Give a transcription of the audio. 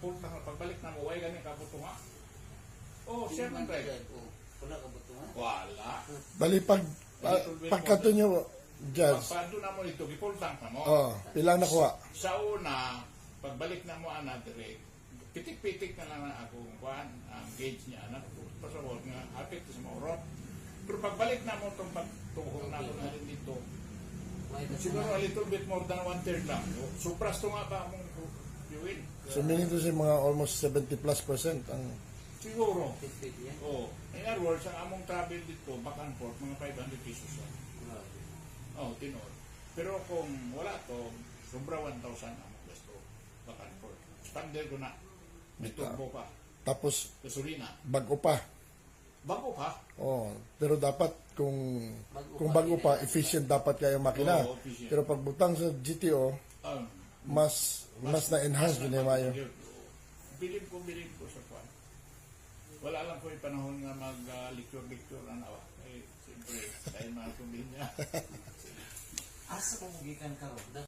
punta ka, pagbalik na mo, way ganyan kabuto nga. Oh, siya man drive. Wala ka ba ito nga? Wala. Bali, pagkato nyo, Judge, Pagpado na mo ito, gipultang ka mo. pilang nakuha? Sa una, pagbalik na mo ana direct, pitik-pitik na lang na ako kuan ang gauge niya na pasawod nga apit sa maurot. Pero pagbalik na mo itong pagtuhong na mo na rin dito, siguro a little bit more than 1/3 lang. Supras to nga ba mong fuel? So, meaning to say mga almost 70+% ang... Siguro. Fit yan. Oh, in other words, ang among travel dito, back and forth, mga 500 pesos lang. Oh, tinod. Pero kung wala to, sobra 1,000 ang gasto. Back and forth. Standard ko na. May turbo pa. Tapos, Gasolina. bago pa. Bago ka. Pero dapat kung bago pa, efficient dapat kayo makina. Oo, efficient. Pero pag butang sa GTO, mas na-enhance din yung mayo. Bilib ko sa kwan. Wala lang ko yung panahon nga mag-lecture ang awa. Eh, siyempre, dahil mga kumbin niya. Asa kung gikan ka ron?